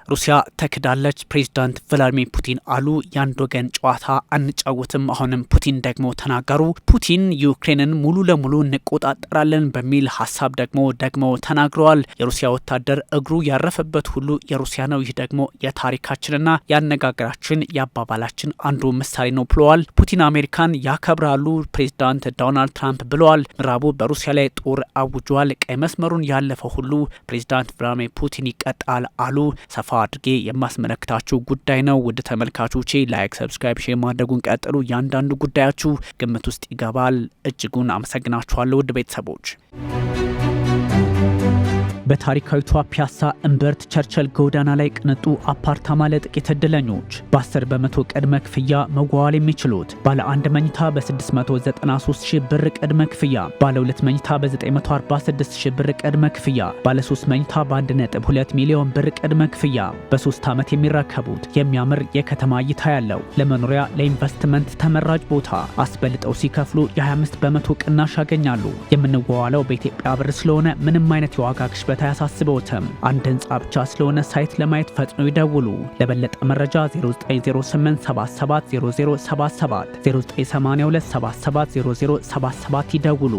ሩሲያ ተክዳለች። ፕሬዝዳንት ቭላድሚር ፑቲን አሉ የአንድ ወገን ጨዋታ አንጫወትም። አሁንም ፑቲን ደግሞ ተናገሩ። ፑቲን ዩክሬንን ሙሉ ለሙሉ እንቆጣጠራለን በሚል ሀሳብ ደግሞ ተናግረዋል። የሩሲያ ወታደር እግሩ ያረፈበት ሁሉ የሩሲያ ነው። ይህ ደግሞ የታሪካችንና የአነጋገራችን የአባባላችን አንዱ ምሳሌ ነው ብለዋል። ፑቲን አሜሪካን ያከብራሉ ፕሬዝዳንት ዶናልድ ትራምፕ ብለዋል። ምዕራቡ በሩሲያ ላይ ጦር አውጇል። ቀይ መስመሩን ያለፈው ሁሉ ፕሬዝዳንት ቭላድሚር ፑቲን ይቀጣል አሉ። ሰፋ አድርጌ የማስመለክታችሁ ጉዳይ ነው። ውድ ተመልካቾቼ ላይክ፣ ሰብስክራይብ፣ ሼር ማድረጉን ቀጥሉ። ያንዳንዱ ጉዳያችሁ ግምት ውስጥ ይገባል። እጅጉን አመሰግናችኋለሁ ውድ ቤተሰቦች። በታሪካዊቷ ፒያሳ እምብርት ቸርችል ጎዳና ላይ ቅንጡ አፓርታማ ለጥቂት እድለኞች በ10 በመቶ ቅድመ ክፍያ መዋዋል የሚችሉት ባለ 1 መኝታ በ693 ሺህ ብር ቅድመ ክፍያ፣ ባለ 2 መኝታ በ946 ሺህ ብር ቅድመ ክፍያ፣ ባለ 3 መኝታ በ1.2 ሚሊዮን ብር ቅድመ ክፍያ በ3 ዓመት የሚረከቡት የሚያምር የከተማ እይታ ያለው ለመኖሪያ ለኢንቨስትመንት ተመራጭ ቦታ አስበልጠው ሲከፍሉ የ25 በመቶ ቅናሽ ያገኛሉ። የምንዋዋለው በኢትዮጵያ ብር ስለሆነ ምንም አይነት የዋጋ ግሽበት አያሳስበውትም። አንድ ህንጻ ብቻ ስለሆነ ሳይት ለማየት ፈጥኖ ይደውሉ። ለበለጠ መረጃ 0908770077 0982770077 ይደውሉ።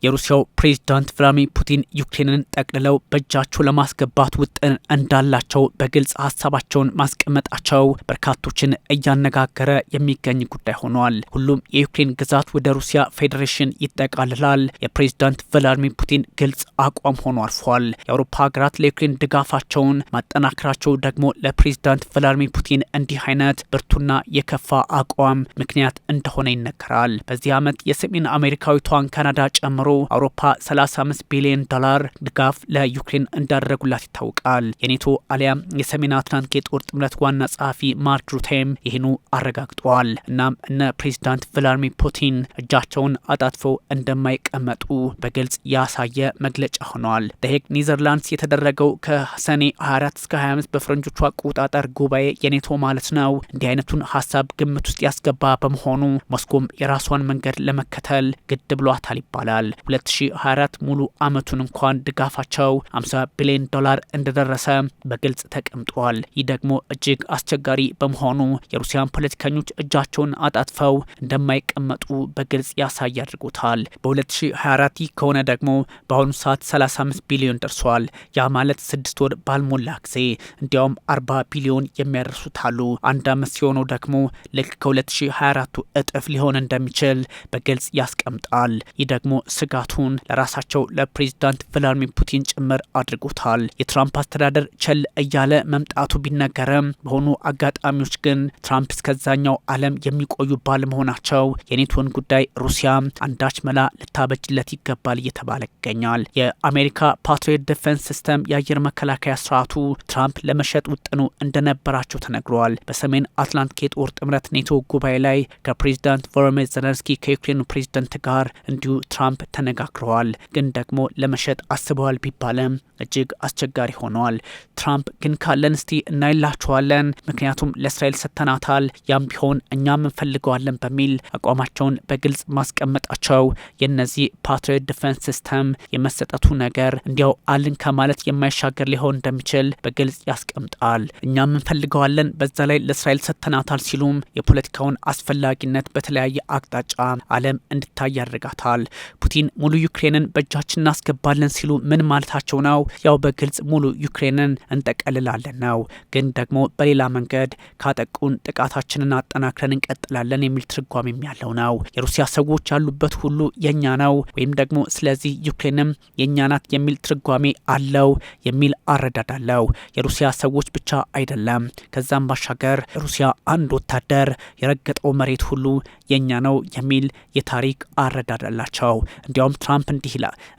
የሩሲያው ፕሬዝዳንት ቭላድሚር ፑቲን ዩክሬንን ጠቅልለው በእጃቸው ለማስገባት ውጥን እንዳላቸው በግልጽ ሀሳባቸውን ማስቀመጣቸው በርካቶችን እያነጋገረ የሚገኝ ጉዳይ ሆኗል። ሁሉም የዩክሬን ግዛት ወደ ሩሲያ ፌዴሬሽን ይጠቃልላል። የፕሬዝዳንት ቭላድሚር ፑቲን ግልጽ አቋም ሆኖ አልፏል። የአውሮፓ ሀገራት ለዩክሬን ድጋፋቸውን ማጠናከራቸው ደግሞ ለፕሬዝዳንት ቭላድሚር ፑቲን እንዲህ አይነት ብርቱና የከፋ አቋም ምክንያት እንደሆነ ይነገራል። በዚህ ዓመት የሰሜን አሜሪካዊቷን ካናዳ ጨምሮ አውሮፓ 35 ቢሊዮን ዶላር ድጋፍ ለዩክሬን እንዳደረጉላት ይታወቃል። የኔቶ አሊያም የሰሜን አትላንቲክ የጦር ጥምረት ዋና ጸሐፊ ማርክ ሩቴም ይህኑ አረጋግጠዋል። እናም እነ ፕሬዝዳንት ቭላድሚር ፑቲን እጃቸውን አጣጥፈው እንደማይቀመጡ በግልጽ ያሳየ መግለጫ ሆነዋል። በሄግ ኔዘርላንድስ የተደረገው ከሰኔ 24 እስከ 25 በፈረንጆቹ አቆጣጠር ጉባኤ የኔቶ ማለት ነው እንዲህ አይነቱን ሀሳብ ግምት ውስጥ ያስገባ በመሆኑ ሞስኮም የራሷን መንገድ ለመከተል ግድ ብሏታል ይባላል። 2024 ሙሉ አመቱን እንኳን ድጋፋቸው 50 ቢሊዮን ዶላር እንደደረሰ በግልጽ ተቀምጧል። ይህ ደግሞ እጅግ አስቸጋሪ በመሆኑ የሩሲያን ፖለቲከኞች እጃቸውን አጣጥፈው እንደማይቀመጡ በግልጽ ያሳይ አድርጎታል። በ2024 ይህ ከሆነ ደግሞ በአሁኑ ሰዓት 35 ቢሊዮን ደርሷል። ያ ማለት 6 ወር ባልሞላ ጊዜ እንዲያውም 40 ቢሊዮን የሚያደርሱት አሉ። አንድ አመት ሲሆነው ደግሞ ልክ ከ2024 እጥፍ ሊሆን እንደሚችል በግልጽ ያስቀምጣል። ይህ ደግሞ ስጋቱን ለራሳቸው ለፕሬዝዳንት ቭላድሚር ፑቲን ጭምር አድርጎታል። የትራምፕ አስተዳደር ቸል እያለ መምጣቱ ቢነገርም በሆኑ አጋጣሚዎች ግን ትራምፕ እስከዛኛው ዓለም የሚቆዩ ባለመሆናቸው የኔቶን ጉዳይ ሩሲያ አንዳች መላ ልታበጅለት ይገባል እየተባለ ይገኛል። የአሜሪካ ፓትሪዮት ዲፌንስ ሲስተም የአየር መከላከያ ስርዓቱ ትራምፕ ለመሸጥ ውጥኑ እንደነበራቸው ተነግሯል። በሰሜን አትላንቲክ የጦር ጥምረት ኔቶ ጉባኤ ላይ ከፕሬዝዳንት ቮሎዲሚር ዜሌንስኪ ከዩክሬኑ ፕሬዝዳንት ጋር እንዲሁ ትራምፕ ተነጋግረዋል። ግን ደግሞ ለመሸጥ አስበዋል ቢባልም እጅግ አስቸጋሪ ሆነዋል። ትራምፕ ግን ካለን እስቲ እናይላቸዋለን፣ ምክንያቱም ለእስራኤል ሰጥተናታል፣ ያም ቢሆን እኛም እንፈልገዋለን በሚል አቋማቸውን በግልጽ ማስቀመጣቸው የነዚህ ፓትሪዮት ዲፌንስ ሲስተም የመሰጠቱ ነገር እንዲያው አልን ከማለት የማይሻገር ሊሆን እንደሚችል በግልጽ ያስቀምጣል። እኛም እንፈልገዋለን፣ በዛ ላይ ለእስራኤል ሰጥተናታል ሲሉም የፖለቲካውን አስፈላጊነት በተለያየ አቅጣጫ ዓለም እንድታይ ያደርጋታል። ፑቲን ሙሉ ዩክሬንን በእጃችን እናስገባለን ሲሉ ምን ማለታቸው ነው? ያው በግልጽ ሙሉ ዩክሬንን እንጠቀልላለን ነው። ግን ደግሞ በሌላ መንገድ ካጠቁን ጥቃታችንን አጠናክረን እንቀጥላለን የሚል ትርጓሜም ያለው ነው። የሩሲያ ሰዎች ያሉበት ሁሉ የኛ ነው ወይም ደግሞ ስለዚህ ዩክሬንም የኛ ናት የሚል ትርጓሜ አለው የሚል አረዳዳለው። የሩሲያ ሰዎች ብቻ አይደለም። ከዛም ባሻገር ሩሲያ አንድ ወታደር የረገጠው መሬት ሁሉ የኛ ነው የሚል የታሪክ አረዳዳላቸው። እንዲያውም ትራምፕ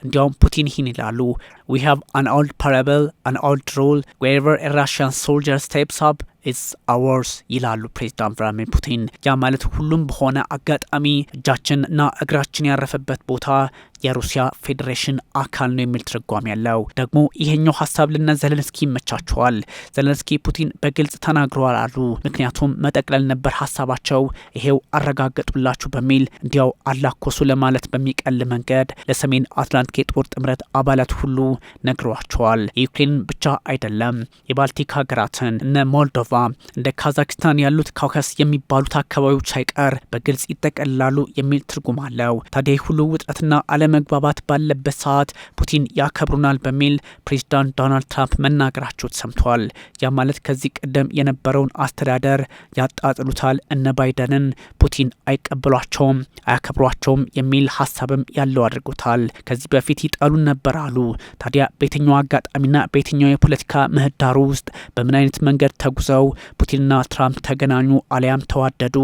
እንዲያውም ፑቲን ይህን ይላሉ። We have an old parable, an old rule, wherever a Russian soldier steps up, ኢትስ አወርስ ይላሉ ፕሬዚዳንት ቭላድሚር ፑቲን። ያ ማለት ሁሉም በሆነ አጋጣሚ እጃችንና እግራችን ያረፈበት ቦታ የሩሲያ ፌዴሬሽን አካል ነው የሚል ትርጓሜ ያለው። ደግሞ ይሄኛው ሀሳብ ለነ ዘለንስኪ ይመቻቸዋል። ዘለንስኪ ፑቲን በግልጽ ተናግረዋል አሉ። ምክንያቱም መጠቅለል ነበር ሀሳባቸው። ይሄው አረጋገጡላችሁ በሚል እንዲያው አላኮሱ ለማለት በሚቀል መንገድ ለሰሜን አትላንቲክ የጦር ጥምረት አባላት ሁሉ ነግሯቸዋል። የዩክሬን ብቻ አይደለም፣ የባልቲክ ሀገራትን እነ ሞልዶቫ እንደ ካዛክስታን ያሉት ካውካስ የሚባሉት አካባቢዎች ሳይቀር በግልጽ ይጠቀልላሉ የሚል ትርጉም አለው። ታዲያ ሁሉ ውጥረትና መግባባት ባለበት ሰዓት ፑቲን ያከብሩናል በሚል ፕሬዚዳንት ዶናልድ ትራምፕ መናገራቸው ተሰምቷል። ያ ማለት ከዚህ ቀደም የነበረውን አስተዳደር ያጣጥሉታል፣ እነ ባይደንን ፑቲን አይቀበሏቸውም፣ አያከብሯቸውም የሚል ሀሳብም ያለው አድርጎታል። ከዚህ በፊት ይጠሉን ነበር አሉ። ታዲያ በየትኛው አጋጣሚና በየትኛው የፖለቲካ ምህዳሩ ውስጥ በምን አይነት መንገድ ተጉዘው ፑቲንና ትራምፕ ተገናኙ አሊያም ተዋደዱ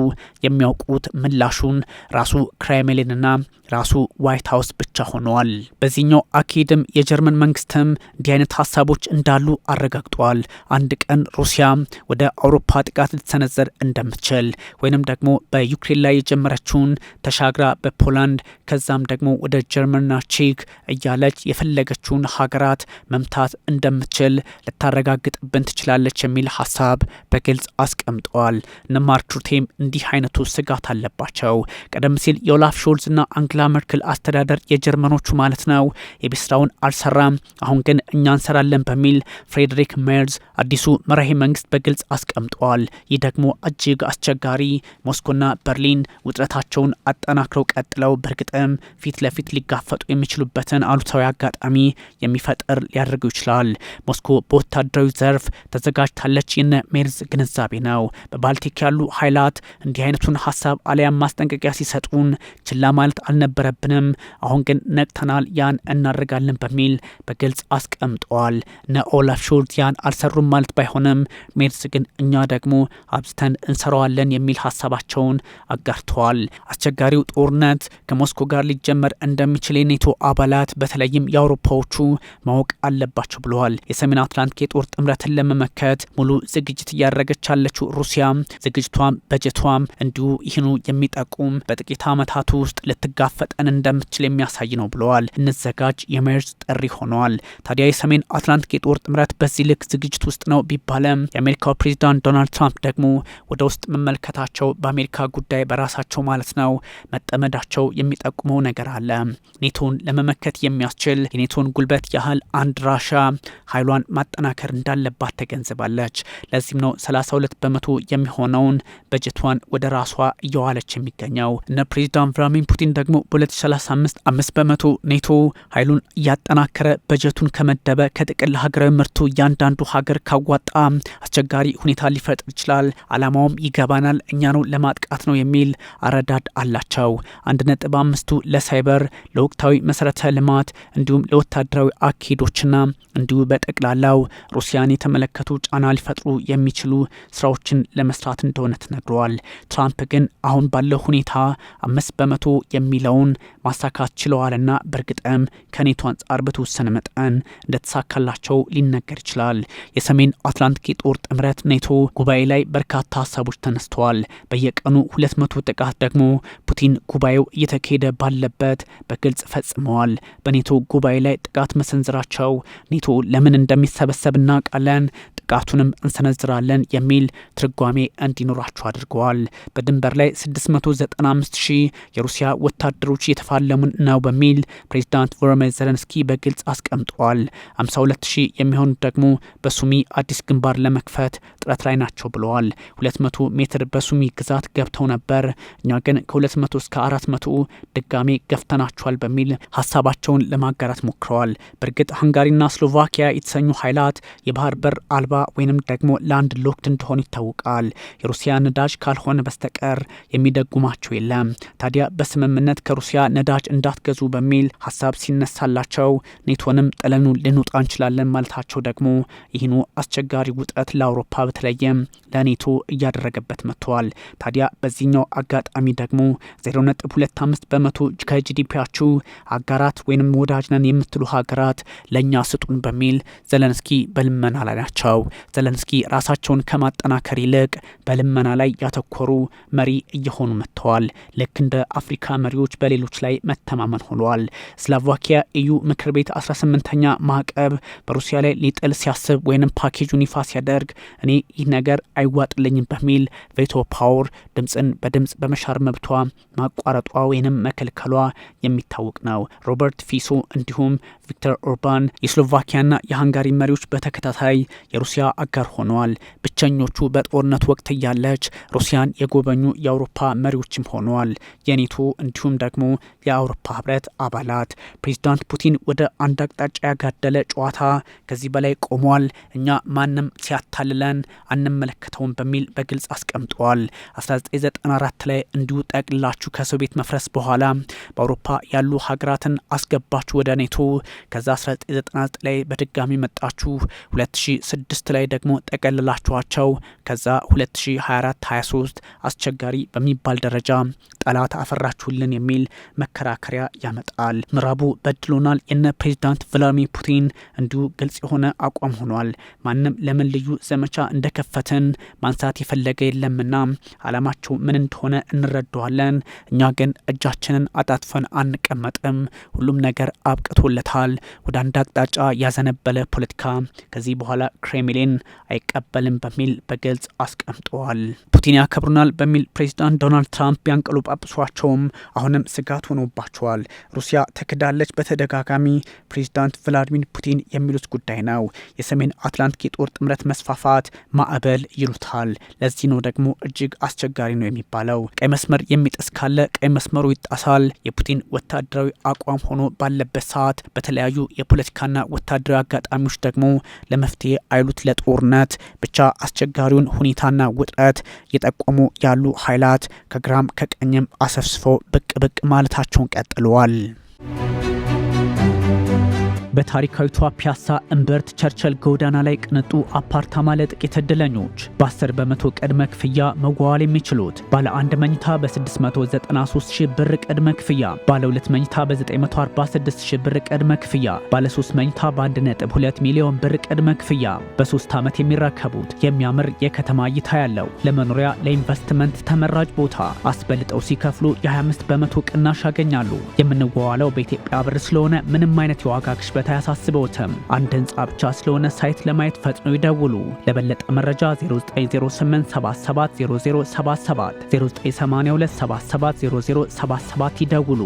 የሚያውቁት ምላሹን ራሱ ክሬምሊንና ራሱ ዋይት ሀውስ ብቻ ሆነዋል። በዚህኛው አካሄድም የጀርመን መንግስትም እንዲህ አይነት ሀሳቦች እንዳሉ አረጋግጧል። አንድ ቀን ሩሲያ ወደ አውሮፓ ጥቃት ልትሰነዘር እንደምትችል ወይንም ደግሞ በዩክሬን ላይ የጀመረችውን ተሻግራ በፖላንድ ከዛም ደግሞ ወደ ጀርመንና ቼክ እያለች የፈለገችውን ሀገራት መምታት እንደምትችል ልታረጋግጥብን ትችላለች የሚል ሀሳብ በግልጽ አስቀምጠዋል። እነ ማርክ ሩቴም እንዲህ አይነቱ ስጋት አለባቸው። ቀደም ሲል የኦላፍ ሾልዝና አንግላ መርክል አስተዳደር የጀርመኖቹ ማለት ነው የቤት ስራውን አልሰራም፣ አሁን ግን እኛ እንሰራለን በሚል ፍሬድሪክ ሜርዝ አዲሱ መራሄ መንግስት በግልጽ አስቀምጠዋል። ይህ ደግሞ እጅግ አስቸጋሪ፣ ሞስኮና በርሊን ውጥረታቸውን አጠናክረው ቀጥለው በእርግጥም ፊት ለፊት ሊጋፈጡ የሚችሉበትን አሉታዊ አጋጣሚ የሚፈጥር ሊያደርገው ይችላል። ሞስኮ በወታደራዊ ዘርፍ ተዘጋጅታለች። የነ ሜርዝ ግንዛቤ ነው። በባልቲክ ያሉ ኃይላት እንዲህ አይነቱን ሀሳብ አሊያም ማስጠንቀቂያ ሲሰጡን ችላ ማለት አልነበረብንም፣ አሁን ግን ነቅተናል፣ ያን እናደርጋለን በሚል በግልጽ አስቀምጠዋል። እነ ኦላፍ ሾልዝ ያን አልሰሩም ማለት ባይሆንም ሜርዝ ግን እኛ ደግሞ አብዝተን እንሰራዋለን የሚል ሀሳባቸውን አጋርተዋል። አስቸጋሪው ጦርነት ከሞስኮ ጋር ሊጀመር እንደሚችል የኔቶ አባላት በተለይም የአውሮፓዎቹ ማወቅ አለባቸው ብለዋል። የሰሜን አትላንቲክ የጦር ጥምረትን ለመመከት ሙሉ ዝግጅት እያደረገች ያለችው ሩሲያ ዝግጅቷም በጀቷም እንዲሁ ይህኑ የሚጠቁም በጥቂት ዓመታት ውስጥ ልትጋፈጠን እንደምትችል የሚያሳይ ነው ብለዋል። እንዘጋጅ የሜርዝ ጥሪ ሆነዋል። ታዲያ የሰሜን አትላንቲክ የጦር ጥምረት በዚህ ልክ ዝግጅት ውስጥ ነው ቢባለም የአሜሪካው ፕሬዚዳንት ዶናልድ ትራምፕ ደግሞ ወደ ውስጥ መመልከታቸው በአሜሪካ ጉዳይ በራሳቸው ማለት ነው መጠመዳቸው የሚጠቁመው ነገር አለ። ኔቶን ለመመከት የሚያስችል የኔቶን ጉልበት ያህል አንድ ራሻ ኃይሏን ማጠናከር እንዳለባት ተገንዝባለች። ለዚህም ነው 32 በመቶ የሚሆነውን በጀቷን ወደ ራሷ እየዋለች የሚገኘው። እነ ፕሬዚዳንት ቭላድሚር ፑቲን ደግሞ በ2035 5 በመቶ ኔቶ ኃይሉን እያጠናከረ በጀቱን ከመደበ ከጥቅል ሀገራዊ ምርቱ እያንዳንዱ ሀገር ካዋጣ አስቸጋሪ ሁኔታ ሊፈጥር ይችላል። አላማውም ይገባናል፣ እኛ ነው ለማጥቃት ነው የሚል አረዳድ አላቸው። 1.5ቱ ለሳይበር ለወቅታዊ መሰረተ ልማት እንዲሁም ለወታደራዊ አካሄዶችና እንዲሁ በጠቅላላው ሩሲያን የተመለከቱ ጫና ሊፈጥሩ የሚችሉ ስራዎችን ለመስራት እንደሆነ ተነግረዋል። ትራምፕ ግን አሁን ባለው ሁኔታ 5 በመቶ የሚለውን ማሳካት ችለዋልና በእርግጥም ከኔቶ አንጻር በተወሰነ መጠን እንደተሳካላቸው ሊነገር ይችላል። የሰሜን አትላንቲክ የጦር ጥምረት ኔቶ ጉባኤ ላይ በርካታ ሀሳቦች ተነስተዋል። በየቀኑ 200 ጥቃት ደግሞ ፑቲን ጉባኤው እየተካሄደ ባለበት በግልጽ ፈጽመዋል። በኔቶ ጉባኤ ላይ ጥቃት መሰንዘራቸው ኔቶ ለምን እንደሚሰበሰብ እናውቃለን፣ ጥቃቱንም እንሰነዝራለን የሚል ትርጓሜ እንዲኖራቸው አድርገዋል። በድንበር ላይ 695 ሺህ የሩሲያ ወታደሮች እየተፋለሙ ነው በሚል ፕሬዚዳንት ቮሎዲሚር ዘለንስኪ በግልጽ አስቀምጠዋል። 52 ሺህ የሚሆኑት ደግሞ በሱሚ አዲስ ግንባር ለመክፈት ጥረት ላይ ናቸው ብለዋል። 200 ሜትር በሱሚ ግዛት ገብተው ነበር፣ እኛ ግን ከ200 እስከ 400 ድጋሜ ገፍተናቸዋል በሚል ሀሳባቸውን ለማጋራት ሞክረዋል። በእርግጥ ሃንጋሪና ስሎቫኪያ የተሰኙ ኃይላት የባህር በር አልባ ወይንም ደግሞ ላንድ ሎክድ እንደሆኑ ይታወቃል። የሩሲያ ነዳጅ ካልሆነ በስተቀር የሚደጉማቸው የለም። ታዲያ በስምምነት ከሩሲያ ነዳጅ እንዳትገዙ በሚል ሀሳብ ሲነሳላቸው ኔቶንም ጥለኑ ልንወጣ እንችላለን ማለታቸው ደግሞ ይህኑ አስቸጋሪ ውጥረት ለአውሮፓ በተለይም ለኔቶ እያደረገበት መጥተዋል። ታዲያ በዚህኛው አጋጣሚ ደግሞ 0.25 በመቶ ከጂዲፒያችሁ አጋራት ወይንም ወዳጅ ነን የምትሉ ሀገራት ለእኛ ስጡን በሚል ዘለንስኪ በልመና ላይ ናቸው። ዘለንስኪ ራሳቸውን ከማጠናከር ይልቅ በልመና ላይ ያተኮሩ መሪ እየሆኑ መጥተዋል። ልክ እንደ አፍሪካ መሪዎች በሌሎች ላይ መተማመን ሆነዋል። ስሎቫኪያ ኢዩ ምክር ቤት 18ኛ ማዕቀብ በሩሲያ ላይ ሊጥል ሲያስብ ወይንም ፓኬጁን ይፋ ሲያደርግ እኔ ይህ ነገር አይዋጥልኝም በሚል ቬቶ ፓወር ድምፅን በድምፅ በመሻር መብቷ ማቋረጧ ወይንም መከልከሏ የሚታወቅ ነው። ሮበርት ፊሶ እንዲሁም ቪክተር ኦርባን የስሎቫኪያና የሃንጋሪ መሪዎች በተከታታይ የሩሲያ አጋር ሆነዋል። ብቸኞቹ በጦርነት ወቅት እያለች ሩሲያን የጎበኙ የአውሮፓ መሪዎችም ሆነዋል። የኔቶ እንዲሁም ደግሞ የአውሮፓ ህብረት አባላት ፕሬዚዳንት ፑቲን ወደ አንድ አቅጣጫ ያጋደለ ጨዋታ ከዚህ በላይ ቆሟል፣ እኛ ማንም ሲያታልለን አንመለከተውም በሚል በግልጽ አስቀምጠዋል። 1994 ላይ እንዲሁ ጠቅልላችሁ ከሶቪየት መፍረስ በኋላ በአውሮፓ ያሉ ሀገራትን አስገባችሁ ወደ ኔቶ። ከዛ 1999 ላይ በድጋሚ መጣችሁ። 2006 ላይ ደግሞ ጠቀልላችኋቸው። ከዛ 2024-23 አስቸጋሪ በሚባል ደረጃ ጠላት አፈራችሁልን የሚል መከራከሪያ ያመጣል። ምዕራቡ በድሎናል። የነ ፕሬዚዳንት ቭላድሚር ፑቲን እንዲሁ ግልጽ የሆነ አቋም ሆኗል። ማንም ለምን ልዩ ዘመቻ እንደከፈትን ማንሳት የፈለገ የለምና አላማቸው ምን እንደሆነ እንረዳዋለን። እኛ ግን እጃችንን አጣጥፈን አንቀመጥም። ሁሉም ነገር አብቅቶለታል። ወደ አንድ አቅጣጫ ያዘነበለ ፖለቲካ ከዚህ በኋላ ክሬምሊን አይቀበልም በሚል በግልጽ አስቀምጠዋል። ፑቲን ያከብሩናል በሚል ፕሬዚዳንት ዶናልድ ትራምፕ ቢያንቀለጳጵሷቸውም አሁንም ስጋት ሆኖባቸዋል። ሩሲያ ተክዳለች በተደጋጋሚ ፕሬዚዳንት ቭላድሚር ፑቲን የሚሉት ጉዳይ ነው። የሰሜን አትላንቲክ የጦር ጥምረት መስፋፋት ማዕበል ይሉታል። ለዚህ ነው ደግሞ እጅግ አስቸጋሪ ነው የሚባለው። ቀይ መስመር የሚጥስ ካለ ቀይ መስመሩ ይጣሳል። የፑቲን ወታደራዊ አቋም ሆኖ ባለበት ሰዓት በተለያዩ የፖለቲካና ወታደራዊ አጋጣሚዎች ደግሞ ለመፍትሄ አይሉት ለጦርነት ብቻ አስቸጋሪውን ሁኔታና ውጥረት እየጠቆሙ ያሉ ኃይላት ከግራም ከቀኝም አሰፍስፈው ብቅ ማለታቸውን ቀጥለዋል። በታሪካዊቷ ፒያሳ እምብርት ቸርችል ጎዳና ላይ ቅንጡ አፓርታማ ለጥቂት እድለኞች በ10 በመቶ ቅድመ ክፍያ መዋዋል የሚችሉት ባለ 1 መኝታ በ693 ሺህ ብር ቅድመ ክፍያ፣ ባለ 2 መኝታ በ946 ሺህ ብር ቅድመ ክፍያ፣ ባለ 3 መኝታ በ1.2 ሚሊዮን ብር ቅድመ ክፍያ በ3 ዓመት የሚረከቡት የሚያምር የከተማ እይታ ያለው ለመኖሪያ ለኢንቨስትመንት ተመራጭ ቦታ አስበልጠው ሲከፍሉ የ25 በመቶ ቅናሽ ያገኛሉ። የምንዋዋለው በኢትዮጵያ ብር ስለሆነ ምንም አይነት የዋጋ ግሽበት አያሳስበውትም። አንድ ህንጻ ብቻ ስለሆነ ሳይት ለማየት ፈጥነው ይደውሉ። ለበለጠ መረጃ 0908770077 0982770077 ይደውሉ።